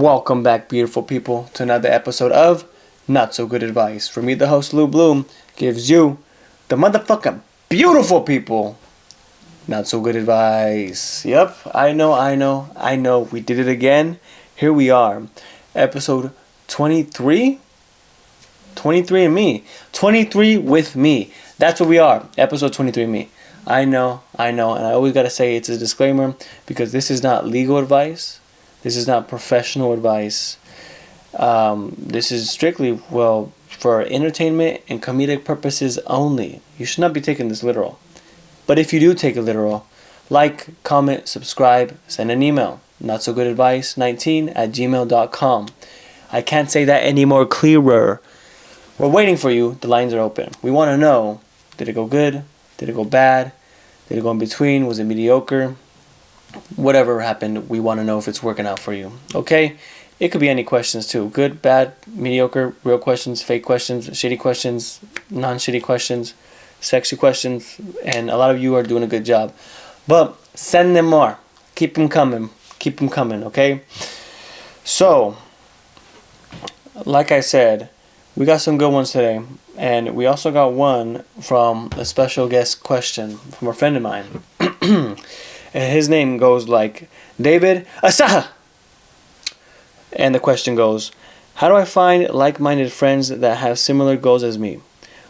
Welcome back, beautiful people, to another episode of Not So Good Advice. For me, the host, Lou Bloom, gives you, the motherfucking beautiful people, not so good advice. Yep, I know. We did it again. Here we are. Episode 23? 23 and me. 23 with me. That's what we are. Episode 23 and me. I know. And I always got to say it's a disclaimer because this is not legal advice. This is not professional advice. This is strictly, for entertainment and comedic purposes only. You should not be taking this literal. But if you do take it literal, like, comment, subscribe, send an email. notsogoodadvice19@gmail.com. I can't say that any more clearer. We're waiting for you. The lines are open. We want to know, did it go good? Did it go bad? Did it go in between? Was it mediocre? Whatever happened, we want to know if it's working out for you. Okay? It could be any questions too. Good, bad, mediocre, real questions, fake questions, shitty questions, non-shitty questions, sexy questions, and a lot of you are doing a good job. But send them more. Keep them coming, okay? So, like I said, we got some good ones today, and we also got one from a special guest question from a friend of mine. And his name goes like David Asaha. And the question goes, how do I find like-minded friends that have similar goals as me?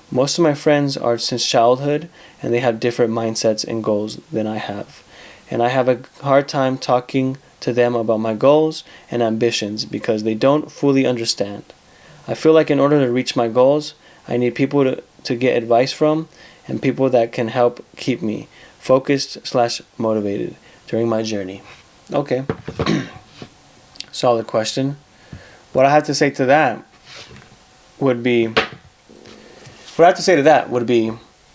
Most of my friends are since childhood, and they have different mindsets and goals than I have. And I have a hard time talking to them about my goals and ambitions because they don't fully understand. I feel like in order to reach my goals, I need people to get advice from and people that can help keep me focused/motivated during my journey. Okay. Solid question. What I have to say to that would be,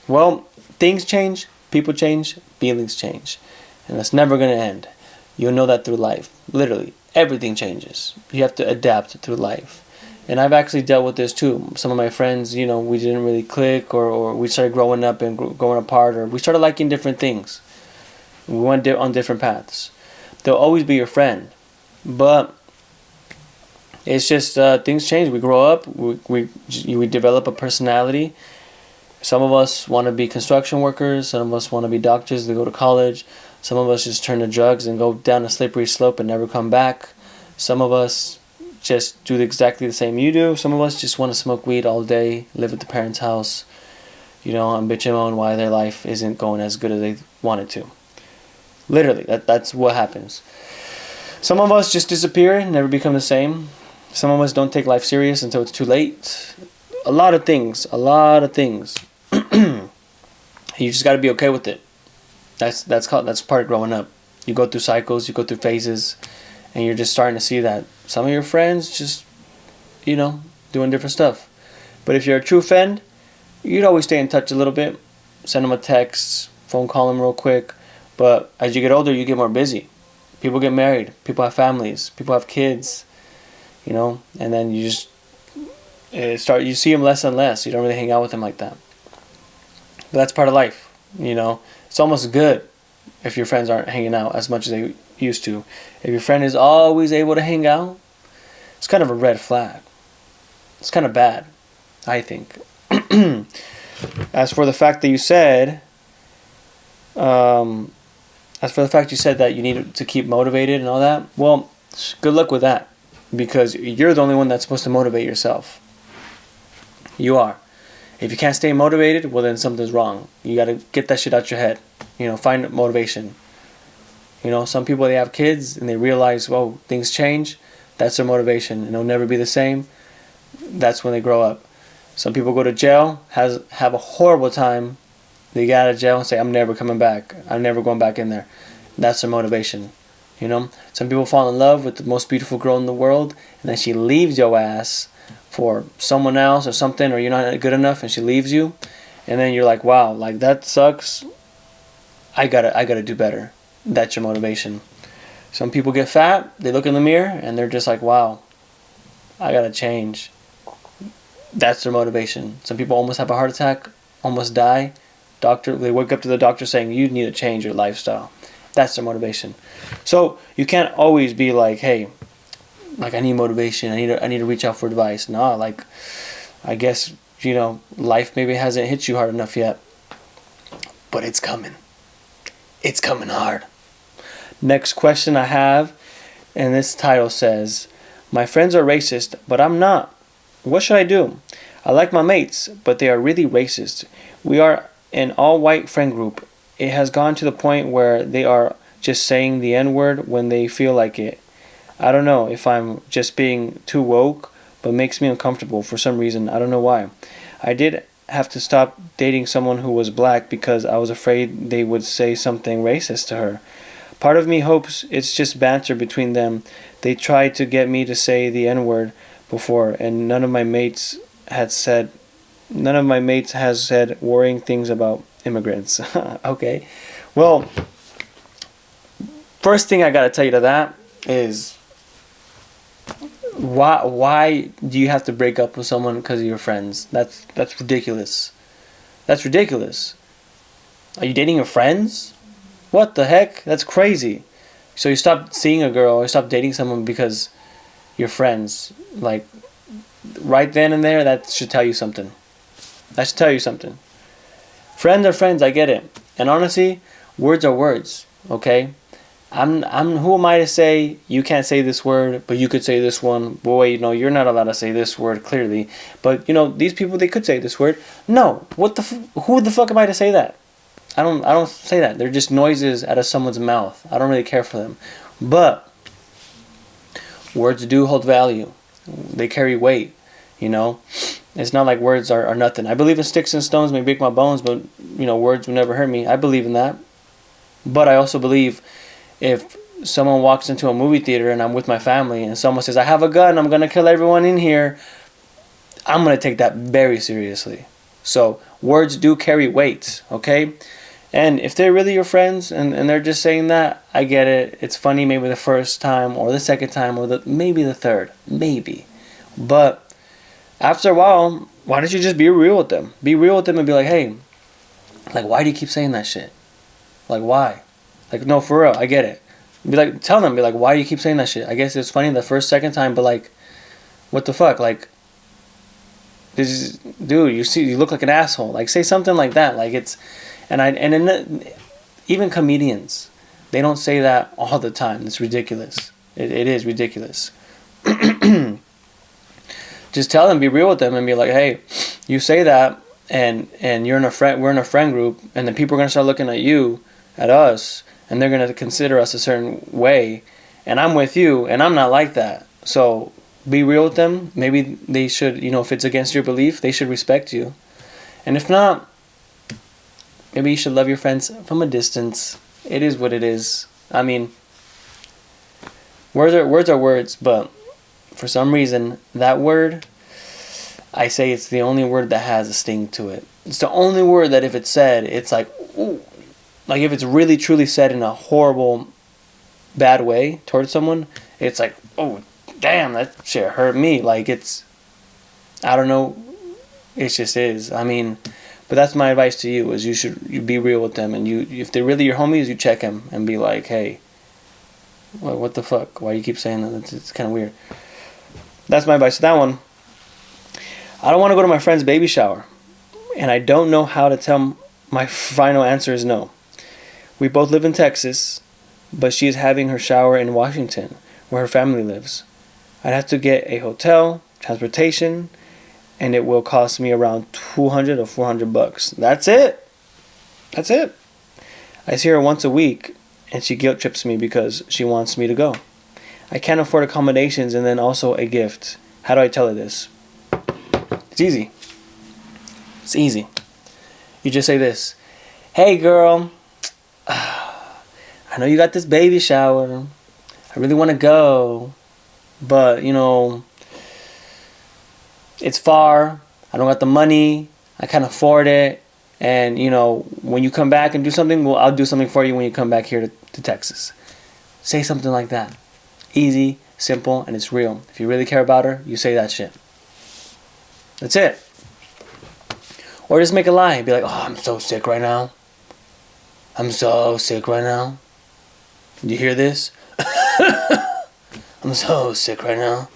well, things change, people change, feelings change. And that's never going to end. You'll know that through life. Literally, everything changes. You have to adapt through life. And I've actually dealt with this too. Some of my friends, we didn't really click, or we started growing up and growing apart, or we started liking different things. We went on different paths. They'll always be your friend. But it's just things change. We grow up. We develop a personality. Some of us want to be construction workers. Some of us want to be doctors. They go to college. Some of us just turn to drugs and go down a slippery slope and never come back. Some of us just do exactly the same you do. Some of us just want to smoke weed all day, live at the parents' house, and bitch and moan why their life isn't going as good as they want it to. Literally, that's what happens. Some of us just disappear and never become the same. Some of us don't take life serious until it's too late. A lot of things. You just got to be okay with it. That's part of growing up. You go through cycles, you go through phases, and you're just starting to see that some of your friends just, doing different stuff. But if you're a true friend, you'd always stay in touch a little bit. Send them a text, phone call them real quick. But as you get older, you get more busy. People get married. People have families. People have kids. And then you just you see them less and less. You don't really hang out with them like that. But that's part of life. It's almost good if your friends aren't hanging out as much as they used to. If your friend is always able to hang out, it's kind of a red flag. It's kind of bad, I think. As for the fact that you said that you need to keep motivated and all that, well, good luck with that. Because you're the only one that's supposed to motivate yourself. You are. If you can't stay motivated, well then something's wrong. You got to get that shit out your head. Find motivation. Some people, they have kids and they realize, things change. That's their motivation. And they'll never be the same. That's when they grow up. Some people go to jail, have a horrible time. They get out of jail and say, I'm never coming back. I'm never going back in there. That's their motivation. Some people fall in love with the most beautiful girl in the world, and then she leaves your ass for someone else or something, or you're not good enough, and she leaves you, and then you're like, wow, like that sucks. I gotta do better. That's your motivation. Some people get fat, they look in the mirror, and they're just like, wow, I gotta change. That's their motivation. Some people almost have a heart attack, almost die. They wake up to the doctor saying, you need to change your lifestyle. That's their motivation. So you can't always be like, hey, like I need motivation. I need to reach out for advice. No, like I guess life maybe hasn't hit you hard enough yet, but it's coming. It's coming hard. Next question I have, and this title says, "My friends are racist, but I'm not. What should I do? I like my mates, but they are really racist. We are an all-white friend group. It has gone to the point where they are just saying the N-word when they feel like it. I don't know if I'm just being too woke, but makes me uncomfortable for some reason. I don't know why. I did have to stop dating someone who was black because I was afraid they would say something racist to her. Part of me hopes it's just banter between them. They tried to get me to say the N-word before, and none of my mates has said worrying things about immigrants." Okay. Well, first thing I gotta tell you to that is, why do you have to break up with someone because of your friends? That's ridiculous. That's ridiculous. Are you dating your friends? What the heck? That's crazy. So you stop seeing a girl or stop dating someone because you're friends. Like, right then and there, that should tell you something. That should tell you something. Friends are friends, I get it. And honestly, words are words, okay? I'm who am I to say you can't say this word, but you could say this one? Boy, you're not allowed to say this word clearly. But these people, they could say this word. No, who the fuck am I to say that? I don't say that. They're just noises out of someone's mouth. I don't really care for them. But words do hold value. They carry weight, It's not like words are nothing. I believe in sticks and stones may break my bones, but words will never hurt me. I believe in that. But I also believe if someone walks into a movie theater and I'm with my family and someone says, "I have a gun, I'm going to kill everyone in here," I'm going to take that very seriously. So words do carry weight, okay? And if they're really your friends and they're just saying that, I get it. It's funny maybe the first time or the second time or maybe the third. Maybe. But after a while, why don't you just be real with them? Be real with them and be like, "Hey, like, why do you keep saying that shit? Like, why? Like, no, for real, I get it." Be like, tell them, be like, "Why do you keep saying that shit? I guess it's funny the first, second time, but like, what the fuck? Like, dude, you look like an asshole." Like, say something like that. Like, it's, even comedians, they don't say that all the time. It's ridiculous. It is ridiculous. Just tell them, be real with them, and be like, "Hey, you say that, and we're in a friend group, and then people are gonna start looking at us, and they're gonna consider us a certain way, and I'm with you, and I'm not like that. So be real with them. Maybe they should, if it's against your belief, they should respect you, and if not, maybe you should love your friends from a distance. It is what it is. I mean, words are words, but for some reason, that word, I say it's the only word that has a sting to it. It's the only word that if it's said, it's like, ooh. Like, if it's really truly said in a horrible, bad way towards someone, it's like, oh, damn, that shit hurt me. Like, it's, I don't know, it just is. I mean, but that's my advice to you, is you be real with them, and if they're really your homies, you check them and be like, "Hey, what the fuck? Why do you keep saying that? It's kind of weird." That's my advice to that one. I don't want to go to my friend's baby shower, and I don't know how to tell. My final answer is no. We both live in Texas, but she is having her shower in Washington, where her family lives. I'd have to get a hotel, transportation, and it will cost me around $200 or $400. That's it. That's it. I see her once a week, and she guilt trips me because she wants me to go. I can't afford accommodations and then also a gift. How do I tell her this? It's easy. It's easy. You just say this: "Hey girl, I know you got this baby shower. I really want to go, but it's far. I don't got the money. I can't afford it. And when you come back and do something, well, I'll do something for you when you come back here to Texas." Say something like that. Easy, simple, and it's real. If you really care about her, you say that shit. That's it. Or just make a lie. Be like, "Oh, I'm so sick right now. I'm so sick right now. Do you hear this? I'm I'm so sick right now.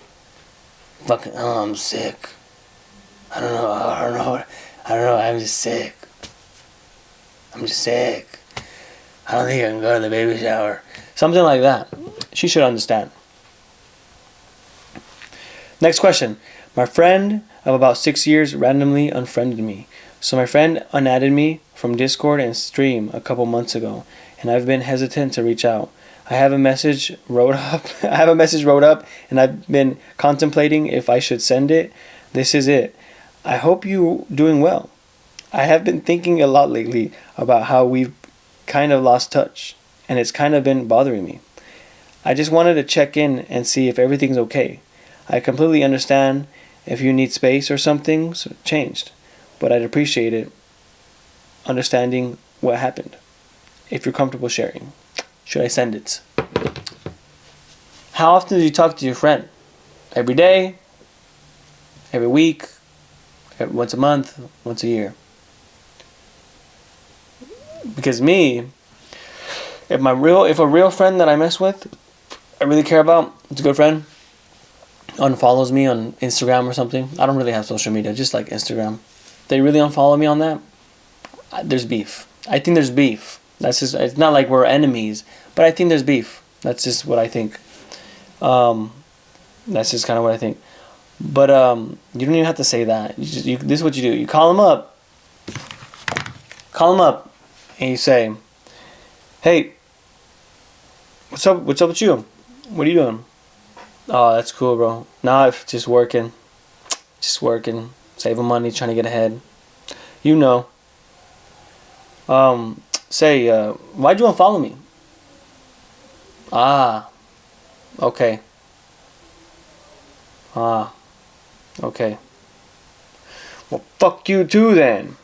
Fucking, oh, I'm sick. I don't know. I'm just sick. I don't think I can go to the baby shower. Something like that. She should understand. Next question. My friend of about 6 years randomly unfriended me. So my friend unadded me from Discord and Stream a couple months ago, and I've been hesitant to reach out. I have a message wrote up and I've been contemplating if I should send it. This is it. I hope you're doing well. I have been thinking a lot lately about how we've kind of lost touch, and it's kind of been bothering me. I just wanted to check in and see if everything's okay. I completely understand if you need space or something's changed, but I'd appreciate it understanding what happened. If you're comfortable sharing, should I send it? How often do you talk to your friend? Every day? Every week? Once a month? Once a year? Because me, if a real friend that I mess with, I really care about, it's a good friend, unfollows me on Instagram or something. I don't really have social media, just like Instagram. They really unfollow me on that. There's beef. I think there's beef. That's just. It's not like we're enemies, but I think there's beef. That's just what I think. That's just kind of what I think. But you don't even have to say that. This is what you do. You call them up. And you say, "Hey, what's up? What's up with you? What are you doing?" "Oh, that's cool, bro. Nah, just working. Saving money, trying to get ahead. You know." Say, "Why'd you unfollow me?" "Ah, okay. Okay. Well, fuck you too then."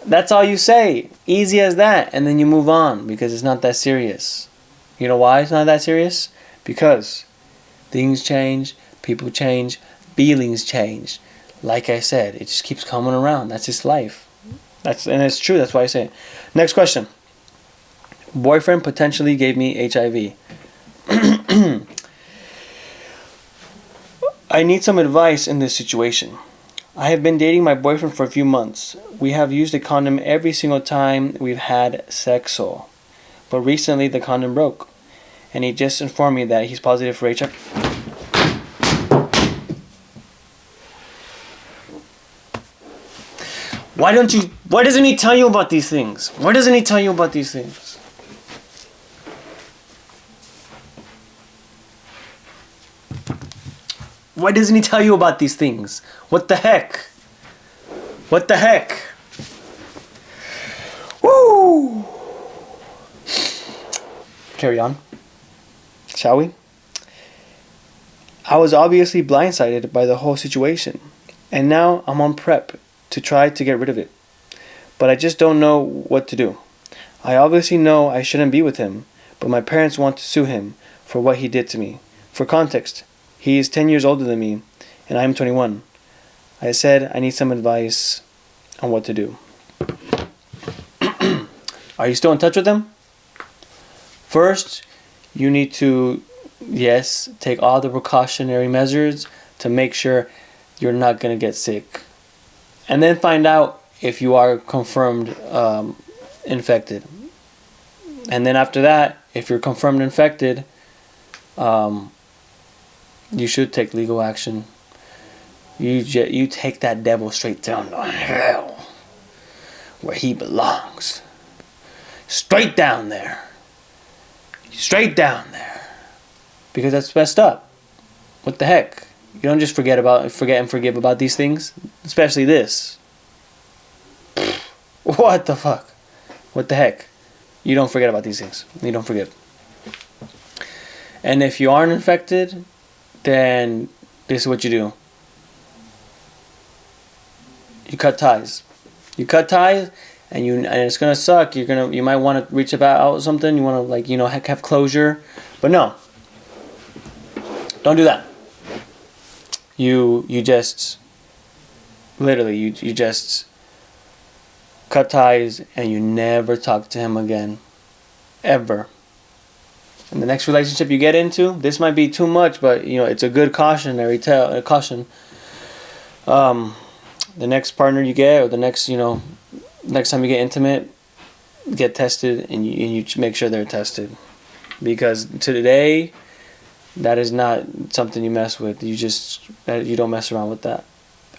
That's all you say. Easy as that. And then you move on because it's not that serious. You know why it's not that serious? Because things change, people change, feelings change. Like I said, it just keeps coming around. That's just life. And it's true. That's why I say it. Next question. Boyfriend potentially gave me HIV. I need some advice in this situation. I have been dating my boyfriend for a few months. We have used a condom every single time we've had sex. But recently the condom broke, and he just informed me that he's positive for HIV. Why doesn't he tell you about these things? Why doesn't he tell you about these things? Why doesn't he tell you about these things? What the heck? What the heck? Woo! Carry on. Shall we? I was obviously blindsided by the whole situation, and now I'm on prep to try to get rid of it. But I just don't know what to do. I obviously know I shouldn't be with him, but my parents want to sue him for what he did to me. For context, he is 10 years older than me, and I am 21. I said I need some advice on what to do. Are you still in touch with him? First, you need to, yes, take all the precautionary measures to make sure you're not going to get sick. And then find out if you are confirmed infected. And then after that, if you're confirmed infected, you should take legal action. You take that devil straight down to hell, where he belongs. Straight down there. Straight down there. Because that's messed up. What the heck? You don't just forget and forgive about these things, especially this. What the fuck? What the heck? You don't forget about these things. You don't forgive. And if you aren't infected, then this is what you do. You cut ties. And it's gonna suck. You might want to reach out something. You want to have closure, but no. Don't do that. You just literally you just cut ties and you never talk to him again, ever. And the next relationship you get into, this might be too much, but it's a good cautionary tale. Caution. The next partner you get, or the next next time you get intimate, get tested, and you make sure they're tested, because today, that is not something you mess with. You don't mess around with that.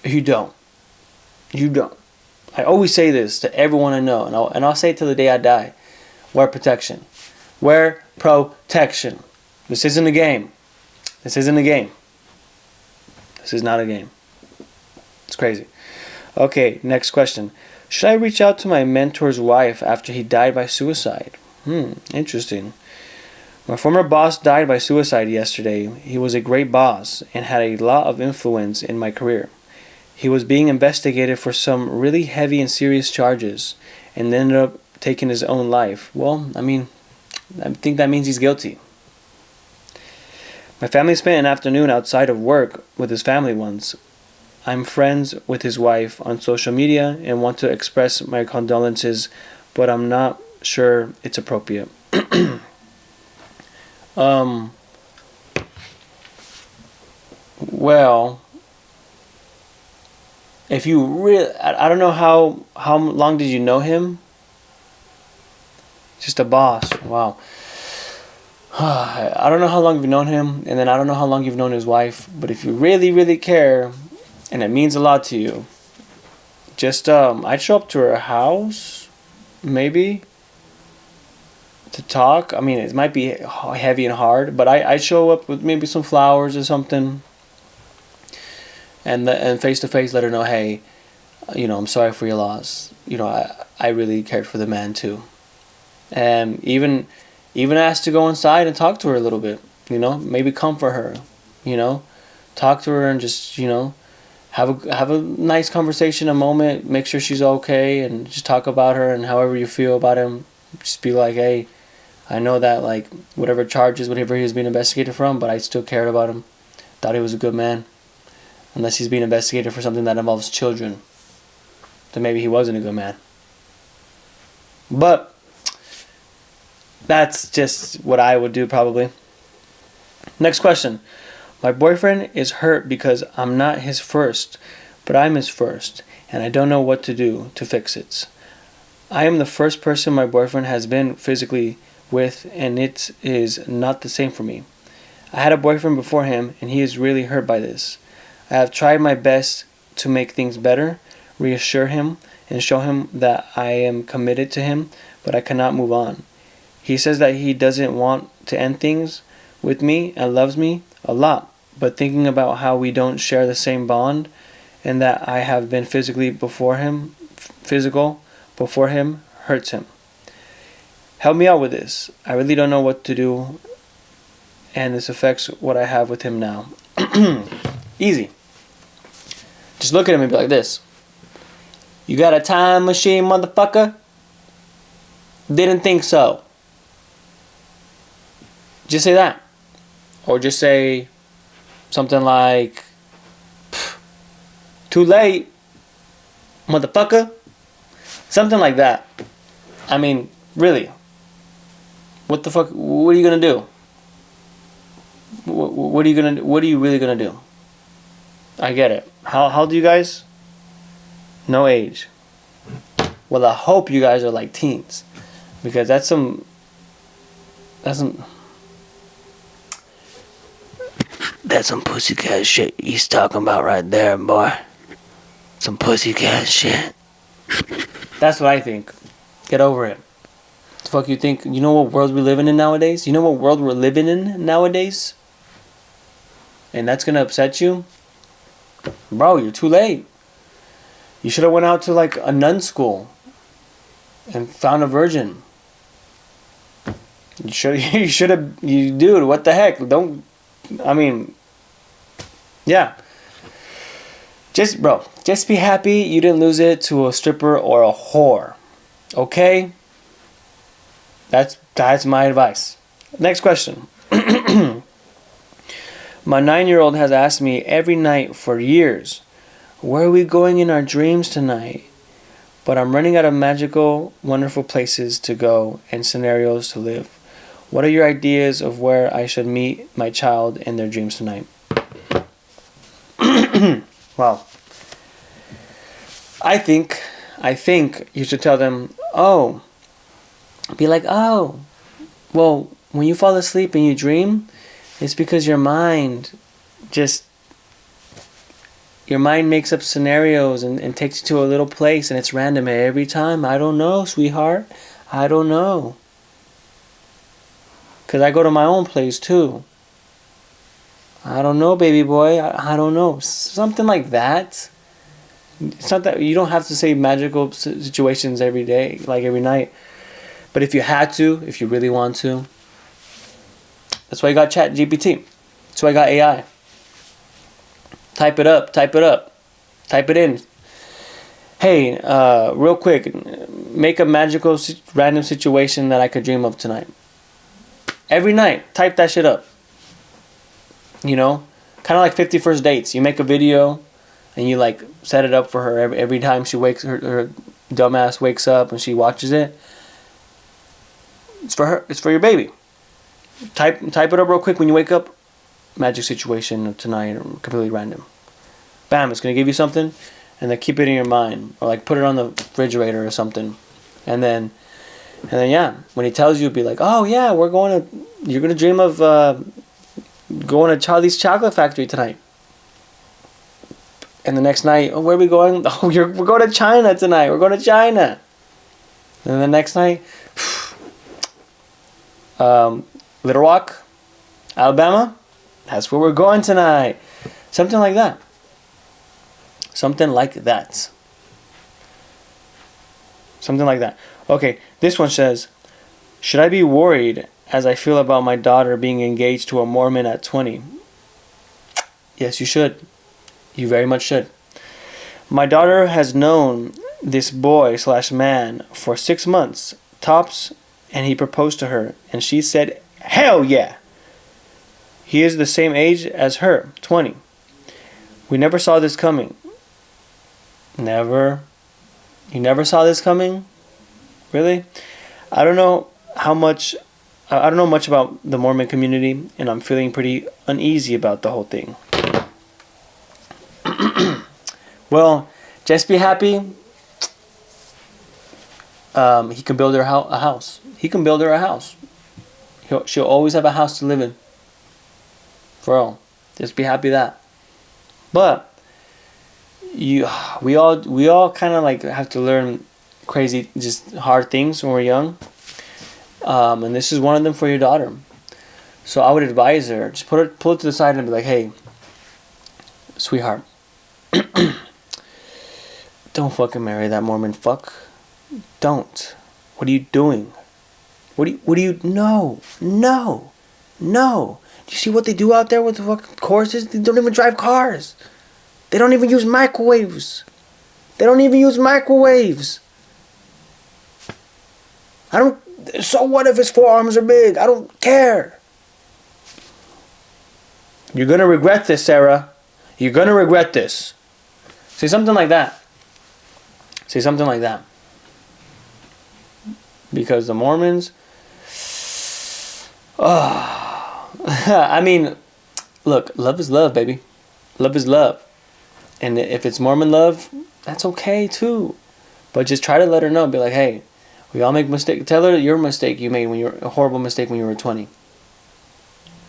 You don't. I always say this to everyone I know, and I'll say it till the day I die. Wear protection. Wear protection. This isn't a game. This isn't a game. This is not a game. It's crazy. Okay, next question. Should I reach out to my mentor's wife after he died by suicide? Interesting. My former boss died by suicide yesterday. He was a great boss and had a lot of influence in my career. He was being investigated for some really heavy and serious charges and ended up taking his own life. Well, I think that means he's guilty. My family spent an afternoon outside of work with his family once. I'm friends with his wife on social media and want to express my condolences, but I'm not sure it's appropriate. Well, if you really, I don't know how long did you know him? Just a boss. Wow. I don't know how long you've known him, and then I don't know how long you've known his wife, but if you really, really care, and it means a lot to you, just I'd show up to her house, maybe, to talk. I mean, it might be heavy and hard, but I'd show up with maybe some flowers or something, and face to face let her know, hey, I'm sorry for your loss. I really cared for the man too, and even ask to go inside and talk to her a little bit. Maybe comfort her. Talk to her and just have a nice conversation, a moment. Make sure she's okay, and just talk about her and however you feel about him. Just be like, hey, I know that whatever charges, whatever he was being investigated from, but I still cared about him. Thought he was a good man. Unless he's being investigated for something that involves children, then maybe he wasn't a good man. But that's just what I would do probably. Next question. My boyfriend is hurt because I'm not his first, but I'm his first, and I don't know what to do to fix it. I am the first person my boyfriend has been physically with, and it is not the same for me. I had a boyfriend before him, and he is really hurt by this. I have tried my best to make things better, reassure him, and show him that I am committed to him, but I cannot move on. He says that he doesn't want to end things with me and loves me a lot, but thinking about how we don't share the same bond and that I have been physical before him hurts him. Help me out with this. I really don't know what to do, and this affects what I have with him now. Easy. Just look at him and be like this. You got a time machine, motherfucker? Didn't think so. Just say that. Or just say something like, too late, motherfucker. Something like that. I mean, really. What the fuck? What are you gonna do? What are you really gonna do? I get it. How old are you guys? No age. Well, I hope you guys are like teens, because that's some pussycat shit he's talking about right there, boy. Some pussycat shit. That's what I think. Get over it. The fuck you think? You know what world we're living in nowadays? You know what world we're living in nowadays? And that's gonna upset you? Bro, you're too late. You should have went out to like a nun school and found a virgin. Dude, what the heck? Yeah. Just be happy you didn't lose it to a stripper or a whore. Okay? That's my advice. Next question. My 9-year-old has asked me every night for years, where are we going in our dreams tonight? But I'm running out of magical, wonderful places to go and scenarios to live. What are your ideas of where I should meet my child in their dreams tonight? Well, I think you should tell them, oh, be like, oh, well, when you fall asleep and you dream, it's because your mind makes up scenarios and takes you to a little place, and it's random every time. I don't know, sweetheart. I don't know. Because I go to my own place too. I don't know, baby boy. I don't know. Something like that. It's not that you don't have to say magical situations every day, like every night. But if you had to, if you really want to, that's why you got ChatGPT. That's why I got AI. Type it up. Type it in. Hey, real quick, make a magical random situation that I could dream of tonight. Every night, type that shit up. You know, kind of like 50 First Dates. You make a video and you like set it up for her every time she wakes, her dumbass wakes up and she watches it. It's for her. It's for your baby. Type it up real quick when you wake up. Magic situation tonight, completely random. Bam, it's gonna give you something, and then keep it in your mind, or like put it on the refrigerator or something, and then yeah, when he tells you, be like, oh yeah, you're gonna dream of going to Charlie's Chocolate Factory tonight. And the next night, oh, where are we going? Oh, we're going to China tonight. We're going to China. And the next night, Little Rock, Alabama. That's where we're going tonight. Something like that. Something like that. Something like that. Okay, this one says, should I be worried as I feel about my daughter being engaged to a Mormon at 20? Yes, you should. You very much should. My daughter has known this boy/man for 6 months, tops, and he proposed to her, and she said, hell yeah! He is the same age as her, 20. We never saw this coming. Never? You never saw this coming? Really? I don't know much about the Mormon community, and I'm feeling pretty uneasy about the whole thing. Well, just be happy. He can build her a house. He can build her a house. She'll always have a house to live in. For real. Just be happy that. But we all kind of like have to learn crazy, just hard things when we're young. And this is one of them for your daughter. So I would advise her, just pull it to the side and be like, hey, sweetheart, don't fucking marry that Mormon fuck. Don't. What are you doing? What do you no. Do you see what they do out there with the fucking courses? They don't even drive cars. They don't even use microwaves. So what if his forearms are big? I don't care. You're gonna regret this, Sarah. You're gonna regret this. Say something like that. Because the Mormons, I mean, look, love is love, baby. Love is love. And if it's Mormon love, that's okay too. But just try to let her know. Be like, hey, we all make mistakes. Tell her your mistake you made a horrible mistake when you were 20.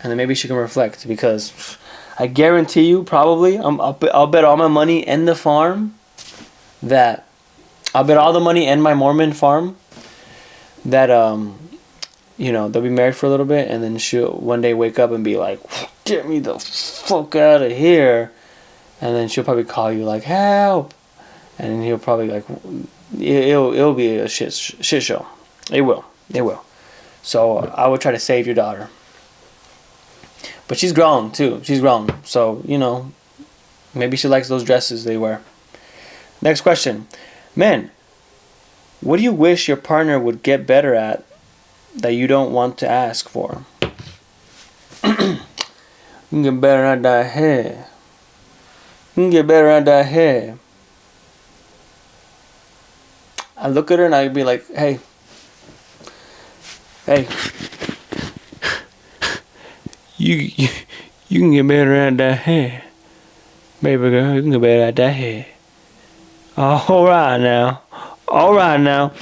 And then maybe she can reflect, because I guarantee you, probably, I'll bet all my money and the farm that, I'll bet all the money and my Mormon farm that, they'll be married for a little bit, and then she'll one day wake up and be like, get me the fuck out of here. And then she'll probably call you like, help. And then he'll probably like, it'll be a shit show. It will. So I would try to save your daughter. But she's grown too. So, maybe she likes those dresses they wear. Next question. Men, what do you wish your partner would get better at that you don't want to ask for? You can get better at that hair. I look at her and I'd be like, hey, you you can get better at that hair. Baby girl, you can get better at that hair. Alright now. Alright now.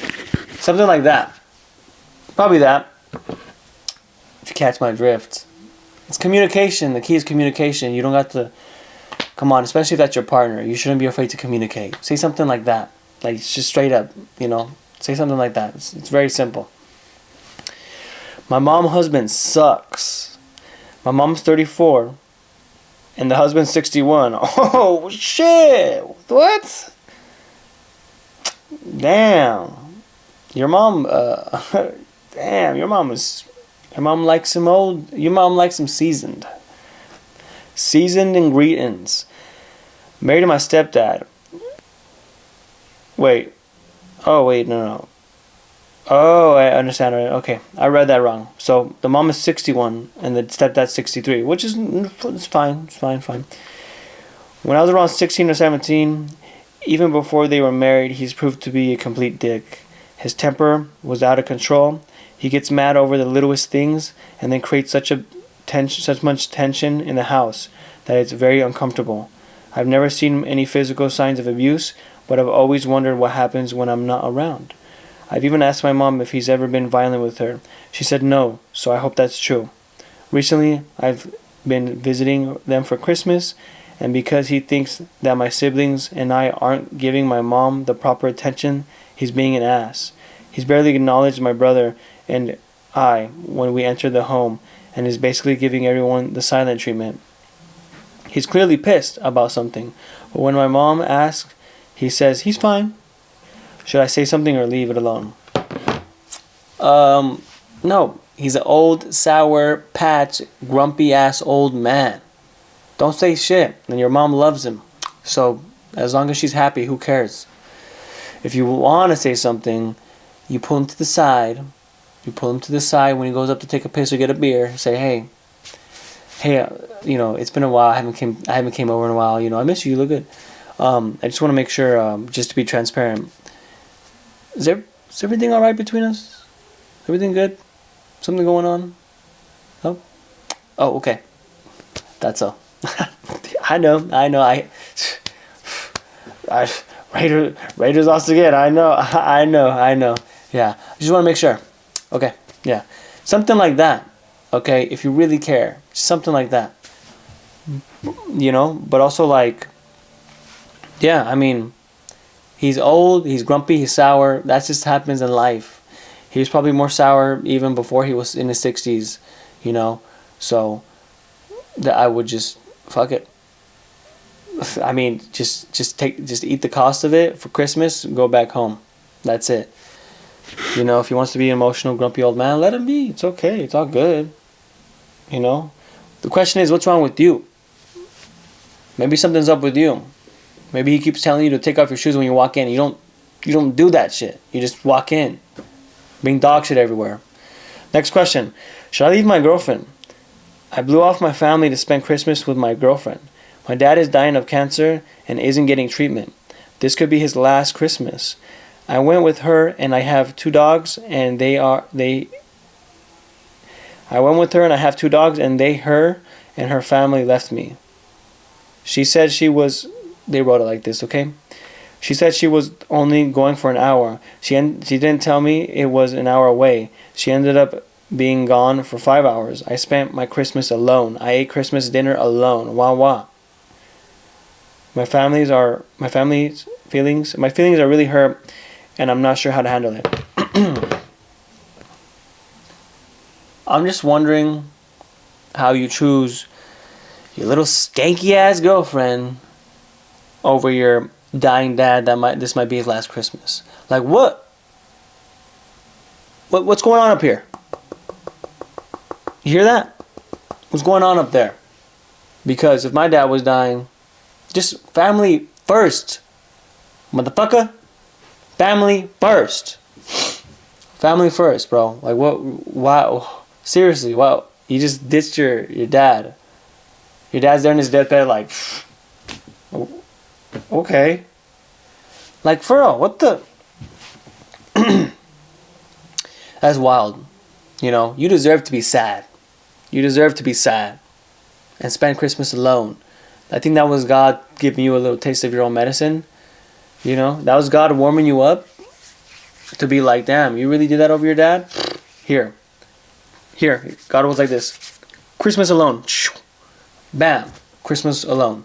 Something like that. Probably that. If you catch my drift. It's communication. The key is communication. You don't got to... Come on, especially if that's your partner. You shouldn't be afraid to communicate. Say something like that. Like, just straight up, you know. Say something like that. It's very simple. My mom husband sucks. My mom's 34. And the husband's 61. Oh, shit. What? Damn. Your mom, damn, your mom likes him old. Your mom likes him seasoned. Seasoned ingredients. Married to my stepdad. Wait. Oh, wait, no. Oh, I understand. Okay, I read that wrong. So the mom is 61 and the stepdad's 63, which is it's fine. It's fine. When I was around 16 or 17, even before they were married, he's proved to be a complete dick. His temper was out of control. He gets mad over the littlest things and then creates such much tension in the house that it's very uncomfortable. I've never seen any physical signs of abuse, but I've always wondered what happens when I'm not around. I've even asked my mom if he's ever been violent with her. She said no, so I hope that's true. Recently, I've been visiting them for Christmas, and because he thinks that my siblings and I aren't giving my mom the proper attention, he's being an ass. He's barely acknowledged my brother and I when we enter the home, and is basically giving everyone the silent treatment. He's clearly pissed about something, but when my mom asks, he says he's fine. Should I say something or leave it alone? No. He's an old, sour, patch, grumpy-ass old man. Don't say shit. And your mom loves him. So, as long as she's happy, who cares? If you want to say something, you pull him to the side. You pull him to the side when he goes up to take a piss or get a beer. Say, hey, it's been a while. I haven't came over in a while. I miss you. You look good. I just want to make sure, just to be transparent. Is everything all right between us? Everything good? Something going on? No? Oh, okay. That's all. I know. Raiders lost again. I know. Yeah. I just want to make sure. Okay. Yeah. Something like that. Okay. If you really care, something like that. But also like, yeah. I mean, he's old. He's grumpy. He's sour. That just happens in life. He was probably more sour even before he was in his 60s. So that I would just fuck it. I mean, just eat the cost of it for Christmas. Go back home. That's it. If he wants to be an emotional, grumpy old man, let him be. It's okay. It's all good. The question is, what's wrong with you? Maybe something's up with you. Maybe he keeps telling you to take off your shoes when you walk in. You don't do that shit. You just walk in, being dog shit everywhere. Next question: should I leave my girlfriend? I blew off my family to spend Christmas with my girlfriend. My dad is dying of cancer and isn't getting treatment. This could be his last Christmas. I went with her and I have two dogs and her and her family left me. She said they wrote it like this, okay? She said she was only going for an hour. She didn't tell me it was an hour away. She ended up being gone for 5 hours. I spent my Christmas alone. I ate Christmas dinner alone. Wah wah. My feelings are really hurt, and I'm not sure how to handle it. I'm just wondering how you choose your little skanky ass girlfriend over your dying dad. This might be his last Christmas. Like what? What's going on up here? You hear that? What's going on up there? Because if my dad was dying, just family first, motherfucker. Family first. Family first, bro. Like what? Wow. Seriously, wow. You just ditched your dad. Your dad's there in his deathbed, like, okay. Like for real, what the? That's wild. You deserve to be sad. You deserve to be sad and spend Christmas alone. I think that was God giving you a little taste of your own medicine. You know, that was God warming you up to be like, damn, you really did that over your dad? Here. God was like this. Christmas alone. Bam. Christmas alone.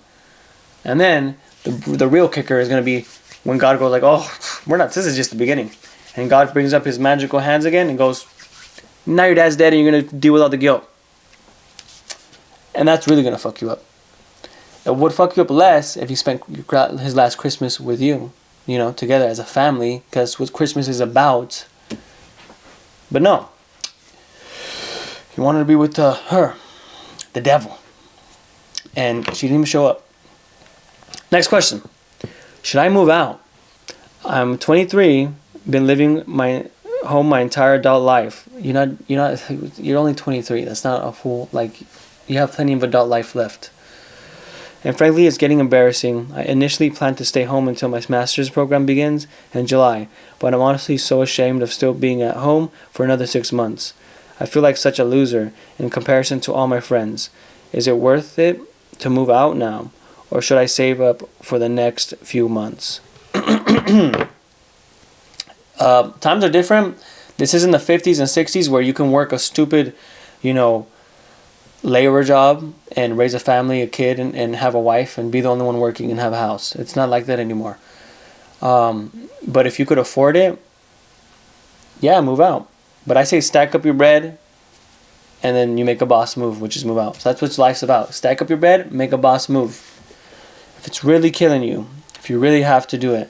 And then the real kicker is going to be when God goes like, oh, this is just the beginning. And God brings up his magical hands again and goes, now your dad's dead and you're going to deal with all the guilt. And that's really going to fuck you up. It would fuck you up less if he spent his last Christmas with you, you know, together as a family, because what Christmas is about. But no. He wanted to be with her, the devil. And she didn't even show up. Next question. Should I move out? I'm 23, been living my home my entire adult life. You're only 23. That's not a full, like, you have plenty of adult life left. And frankly, it's getting embarrassing. I initially planned to stay home until my master's program begins in July, but I'm honestly so ashamed of still being at home for another 6 months. I feel like such a loser in comparison to all my friends. Is it worth it to move out now, or should I save up for the next few months? Times are different. This isn't the 50s and 60s where you can work a stupid, labor job and raise a family, a kid, and have a wife and be the only one working and have a house. It's not like that anymore. But if you could afford it, yeah, move out. But I say stack up your bread and then you make a boss move, which is move out. So that's what life's about. Stack up your bread, make a boss move. If it's really killing you, if you really have to do it,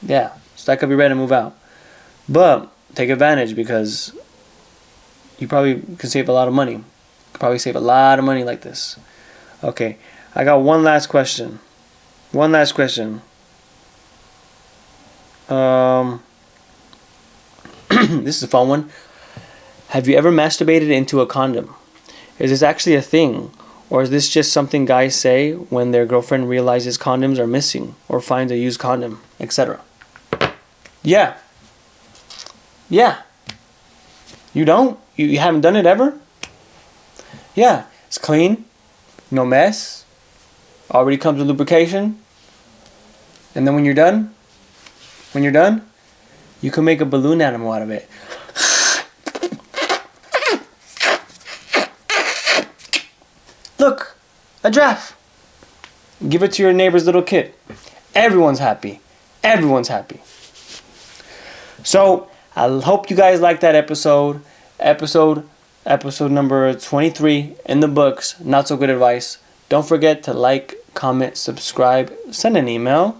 yeah, stack up your bread and move out. But take advantage, because you probably can save a lot of money. Probably save a lot of money like this. Okay, I got one last question. This is a fun one. Have you ever masturbated into a condom? Is this actually a thing, or is this just something guys say when their girlfriend realizes condoms are missing or finds a used condom, etc.? Yeah. You don't? You haven't done it ever? Yeah, it's clean, no mess, already comes with lubrication, and then when you're done, you can make a balloon animal out of it. Look, a giraffe. Give it to your neighbor's little kid. Everyone's happy. So, I hope you guys liked that episode. Episode number 23 in the books. Not so good advice. Don't forget to like, comment, subscribe, send an email.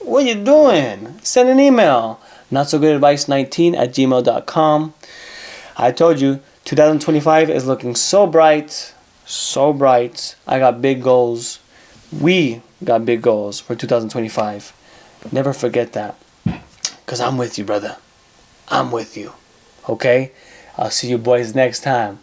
What are you doing? Send an email. notsogoodadvice19@gmail.com. I told you 2025 is looking so bright. I got big goals. We got big goals for 2025. Never forget that. Because I'm with you, brother. I'm with you. Okay? I'll see you boys next time.